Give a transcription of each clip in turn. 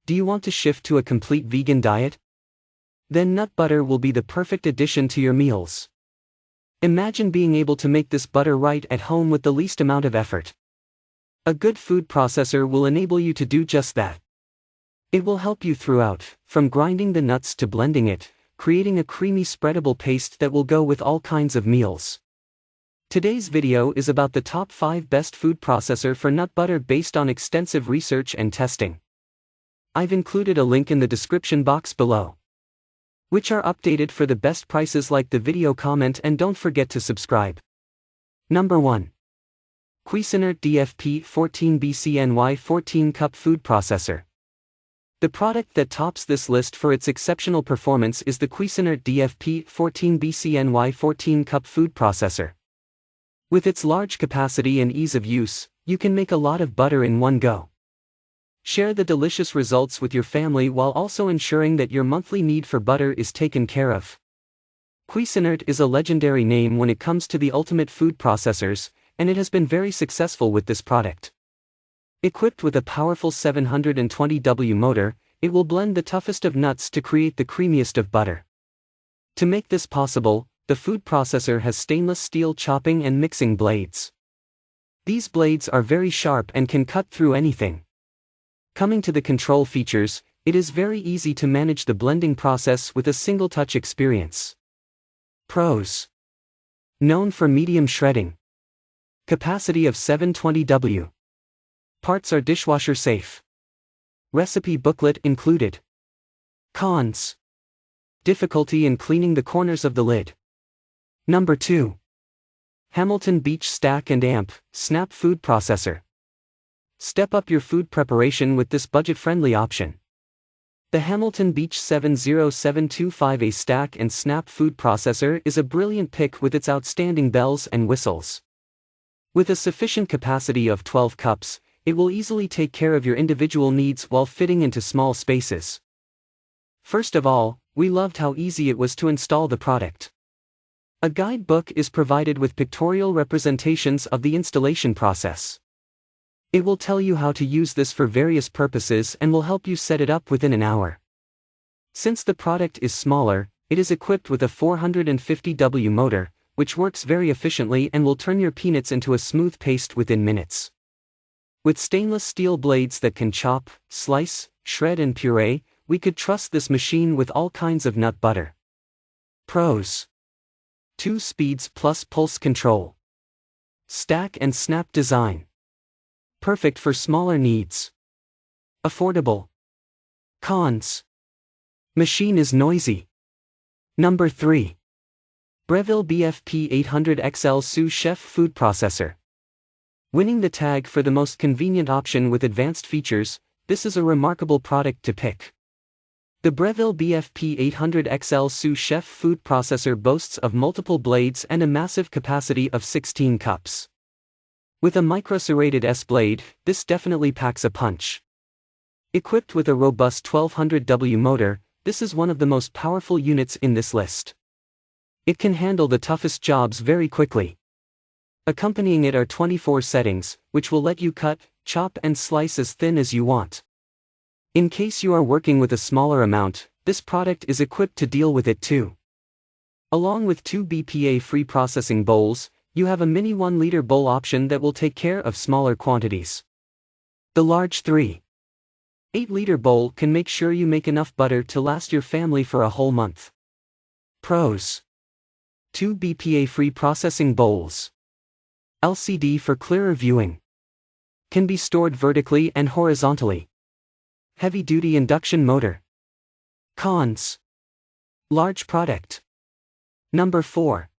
Do you want to shift to a complete vegan diet? Then nut butter will be the perfect addition to your meals. Imagine being able to make this butter right at home with the least amount of effort. A good food processor will enable you to do just that. It will help you throughout, from grinding the nuts to blending it, creating a creamy spreadable paste that will go with all kinds of meals. Today's video is about the top 5 best food processor for nut butter based on extensive research and testing. I've included a link in the description box below, which are updated for the best prices. Like the video, comment, and don't forget to subscribe. Number 1. Cuisinart DFP-14BCNY 14-cup food processor. The product that tops this list for its exceptional performance is the Cuisinart DFP-14BCNY 14-cup food processor. With its large capacity and ease of use, you can make a lot of butter in one go. Share the delicious results with your family while also ensuring that your monthly need for butter is taken care of. Cuisinart is a legendary name when it comes to the ultimate food processors, and it has been very successful with this product. Equipped with a powerful 720W motor, it will blend the toughest of nuts to create the creamiest of butter. To make this possible, the food processor has stainless steel chopping and mixing blades. These blades are very sharp and can cut through anything. Coming to the control features, it is very easy to manage the blending process with a single touch experience. Pros: known for medium shredding. Capacity of 720W. Parts are dishwasher safe. Recipe booklet included. Cons: difficulty in cleaning the corners of the lid. Number 2. Hamilton Beach Stack and Amp Snap Food Processor. Step up your food preparation with this budget-friendly option. The Hamilton Beach 70725A Stack and Snap Food Processor is a brilliant pick with its outstanding bells and whistles. With a sufficient capacity of 12 cups, it will easily take care of your individual needs while fitting into small spaces. First of all, we loved how easy it was to install the product. A guidebook is provided with pictorial representations of the installation process. It will tell you how to use this for various purposes and will help you set it up within an hour. Since the product is smaller, it is equipped with a 450W motor, which works very efficiently and will turn your peanuts into a smooth paste within minutes. With stainless steel blades that can chop, slice, shred and puree, we could trust this machine with all kinds of nut butter. Pros: 2 speeds plus pulse control. Stack and snap design. Perfect for smaller needs. Affordable. Cons: machine is noisy. Number 3. Breville BFP-800XL Sous Chef Food Processor. Winning the tag for the most convenient option with advanced features, this is a remarkable product to pick. The Breville BFP-800XL Sous Chef Food Processor boasts of multiple blades and a massive capacity of 16 cups. With a micro-serrated S-blade, this definitely packs a punch. Equipped with a robust 1200W motor, this is one of the most powerful units in this list. It can handle the toughest jobs very quickly. Accompanying it are 24 settings, which will let you cut, chop and slice as thin as you want. In case you are working with a smaller amount, this product is equipped to deal with it too. Along with 2 BPA-free processing bowls, you have a mini 1-liter bowl option that will take care of smaller quantities. The large 3.8-liter bowl can make sure you make enough butter to last your family for a whole month. Pros: 2 BPA-free processing bowls. LCD for clearer viewing. Can be stored vertically and horizontally. Heavy-duty induction motor. Cons: large product. Number 4.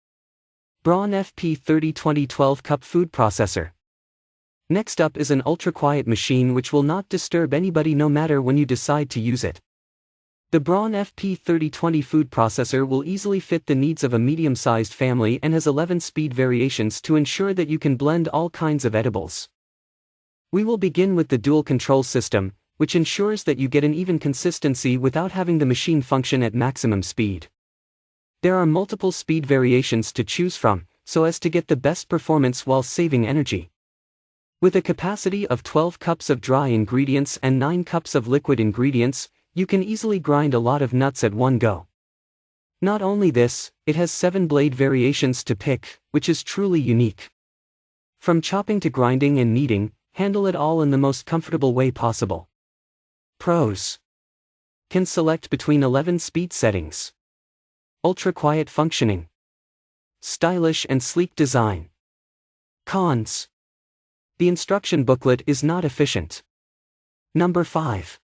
Braun FP30 12-cup food processor. Next up is an ultra-quiet machine which will not disturb anybody no matter when you decide to use it. The Braun FP30 food processor will easily fit the needs of a medium-sized family and has 11 speed variations to ensure that you can blend all kinds of edibles. We will begin with the dual control system, which ensures that you get an even consistency without having the machine function at maximum speed. There are multiple speed variations to choose from, so as to get the best performance while saving energy. With a capacity of 12 cups of dry ingredients and 9 cups of liquid ingredients, you can easily grind a lot of nuts at one go. Not only this, it has 7 blade variations to pick, which is truly unique. From chopping to grinding and kneading, handle it all in the most comfortable way possible. Pros: can select between 11 speed settings. Ultra quiet functioning. Stylish and sleek design. Cons: the instruction booklet is not efficient. Number 5.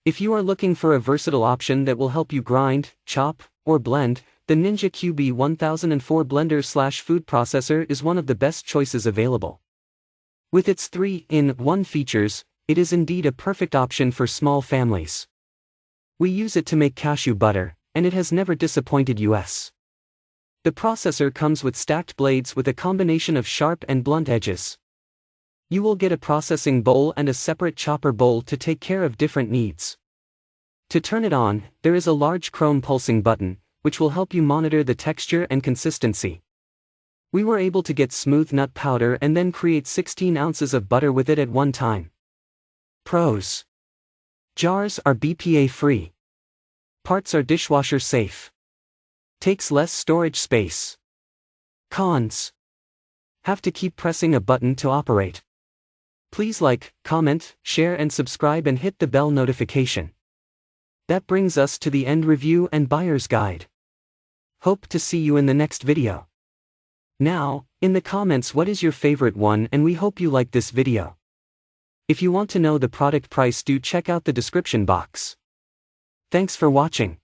If you are looking for a versatile option that will help you grind, chop, or blend, the Ninja QB1004 blender/food processor is one of the best choices available. With its 3-in-1 features, it is indeed a perfect option for small families. We use it to make cashew butter, and it has never disappointed us. The processor comes with stacked blades with a combination of sharp and blunt edges. You will get a processing bowl and a separate chopper bowl to take care of different needs. To turn it on, there is a large chrome pulsing button, which will help you monitor the texture and consistency. We were able to get smooth nut powder and then create 16 ounces of butter with it at one time. Pros: jars are BPA-free. Parts are dishwasher safe. Takes less storage space. Cons: have to keep pressing a button to operate. Please like, comment, share and subscribe and hit the bell notification. That brings us to the end review and buyer's guide. Hope to see you in the next video. Now, in the comments what is your favorite one, and we hope you like this video. If you want to know the product price, do check out the description box. Thanks for watching.